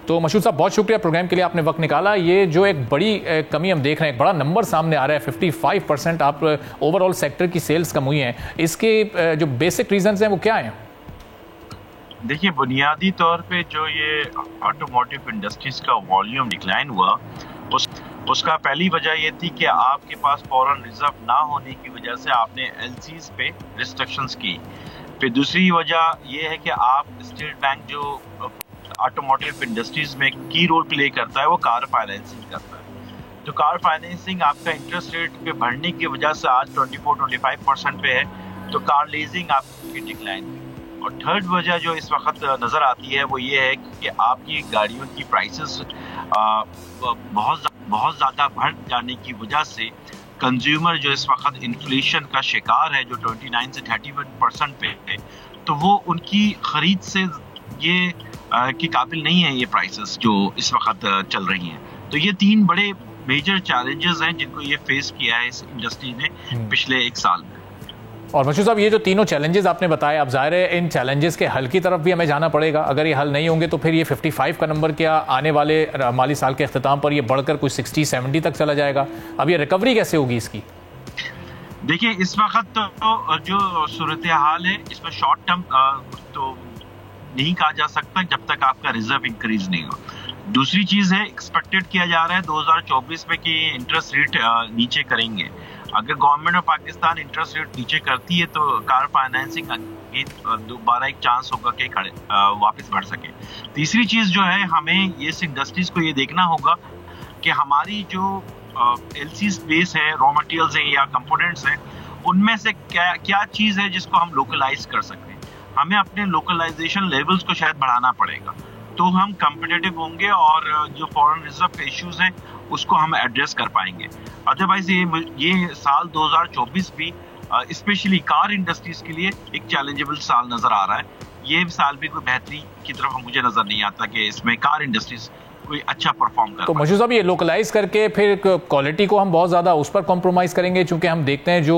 तो मशहूद साहब, बहुत शुक्रिया प्रोग्राम के लिए, आपने वक्त निकाला। ये जो एक बड़ी कमी हम देख रहे हैं, एक बड़ा नंबर सामने आ रहा है, 55% आप ओवरऑल सेक्टर की सेल्स कम हुई हैं, इसके जो बेसिक रीजंस हैं वो क्या हैं? देखिए, बुनियादी तौर पे जो ये ऑटोमोटिव इंडस्ट्रीज का वॉल्यूम डिक्लाइन हुआ, उसका पहली वजह ये थी कि आपके पास फॉरेन रिजर्व ना होने की वजह से आपने एलसीज पे रिस्ट्रिक्शंस की। फिर दूसरी वजह ये है कि आप स्टेट बैंक जो ऑटोमोटिव इंडस्ट्रीज में की रोल प्ले करता है वो कार फाइनेंसिंग करता है। तो कार फाइनेंसिंग आपका इंटरेस्ट रेट पे बढ़ने की वजह से आज 24-25% पे है, तो कार लीजिंग आपकी डिक्लाइन हुई। और थर्ड वजह जो इस वक्त नज़र आती है वो ये है कि आपकी गाड़ियों की प्राइसेस बहुत ज़्यादा बढ़ जाने की वजह से कंज्यूमर जो इस वक्त इन्फ्लेशन का शिकार है, जो 29 से 31% पे है, तो वो उनकी खरीद से ये के काबिल नहीं है ये प्राइसेस जो इस वक्त चल रही हैं। तो ये तीन बड़े मेजर चैलेंजेस हैं जिनको ये फेस किया है इस इंडस्ट्री ने पिछले एक साल में। और मशहूद साहब, ये जो तीनों चैलेंजेस आपने बताए, अब जाहिर है इन चैलेंजेस के हल की तरफ भी हमें जाना पड़ेगा। अगर ये हल नहीं होंगे तो फिर ये 55 का नंबर क्या आने वाले माली साल के अख्ताम पर ये बढ़कर कुछ 60-70 तक चला जाएगा? अब ये रिकवरी कैसे होगी इसकी? देखिए, इस वक्त तो जो सूरत हाल है इसमें शॉर्ट टर्म तो नहीं कहा जा सकता जब तक आपका रिजर्व इंक्रीज नहीं हो। दूसरी चीज है, एक्सपेक्टेड किया जा रहा है 2024 में कि इंटरेस्ट रेट नीचे करेंगे। अगर government of Pakistan interest rate नीचे करती है तो कार फाइनेंसिंग दोबारा एक चांस होगा कि वापस बढ़ सके। तीसरी चीज जो है, हमें इस इंडस्ट्रीज को ये देखना होगा कि हमारी जो एलसी बेस है, रॉ मटेरियल्स हैं या कंपोनेंट्स हैं, उनमें से क्या चीज है जिसको हम लोकलाइज कर सकते हैं। हमें अपने लोकलाइजेशन लेवल्स को शायद बढ़ाना पड़ेगा, तो हम कंपिटिटिव होंगे और जो फॉरेन रिजर्व के इश्यूज हैं उसको हम एड्रेस कर पाएंगे। अदरवाइज ये साल 2024 भी स्पेशली कार इंडस्ट्रीज के लिए एक चैलेंजेबल साल नजर आ रहा है। ये साल भी कोई बेहतरी की तरफ मुझे नजर नहीं आता कि इसमें कार इंडस्ट्रीज कोई अच्छा परफॉर्म कर। तो मशहूद साहब, ये लोकलाइज करके फिर क्वालिटी को हम बहुत ज़्यादा उस पर कॉम्प्रोमाइज़ करेंगे, चूंकि हम देखते हैं जो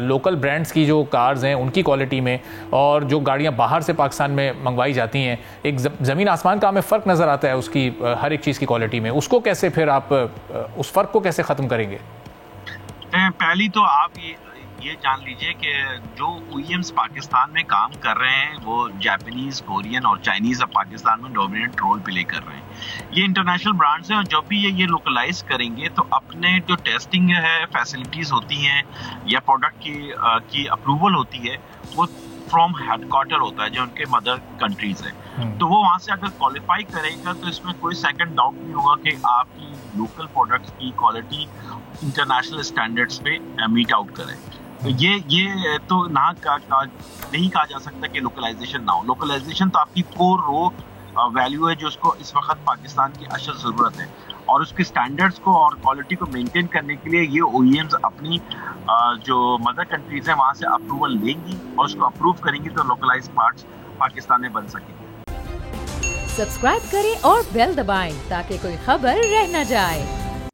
लोकल ब्रांड्स की जो कार्स हैं उनकी क्वालिटी में और जो गाड़ियां बाहर से पाकिस्तान में मंगवाई जाती हैं, एक ज़मीन आसमान का हमें फ़र्क नज़र आता है उसकी हर एक चीज़ की क्वालिटी में। उसको कैसे फिर आप उस फ़र्क को कैसे ख़त्म करेंगे? पहली तो आप ये जान लीजिए कि जो OEMs पाकिस्तान में काम कर रहे हैं वो जापानीज, कोरियन और चाइनीज अब पाकिस्तान में डोमिनेंट रोल प्ले कर रहे हैं। ये इंटरनेशनल ब्रांड्स हैं और जब भी ये लोकलाइज करेंगे तो अपने जो टेस्टिंग है, फैसिलिटीज होती हैं या प्रोडक्ट की अप्रूवल होती है, वो फ्रॉम हेडक्वार्टर होता है जो उनके मदर कंट्रीज है। तो वो वहां से अगर क्वालिफाई करेगा तो इसमें कोई सेकंड डाउट नहीं होगा कि आपकी लोकल प्रोडक्ट्स की क्वालिटी इंटरनेशनल स्टैंडर्ड्स पे मीट आउट करे। तो ये तो नहीं कहा जा सकता कि लोकलाइजेशन ना हो। लोकलाइजेशन तो आपकी कोर रो वैल्यू है जो उसको इस वक्त पाकिस्तान की अशद ज़रूरत है, और उसके स्टैंडर्ड्स को और क्वालिटी को मेंटेन करने के लिए ये OEMs अपनी जो मदर कंट्रीज है वहां से अप्रूवल लेंगी और उसको अप्रूव करेंगी तो लोकलाइज पार्ट्स पाकिस्तान में बन सकेंगे। सब्सक्राइब करें और बेल दबाएं ताकि कोई खबर रह न जाए।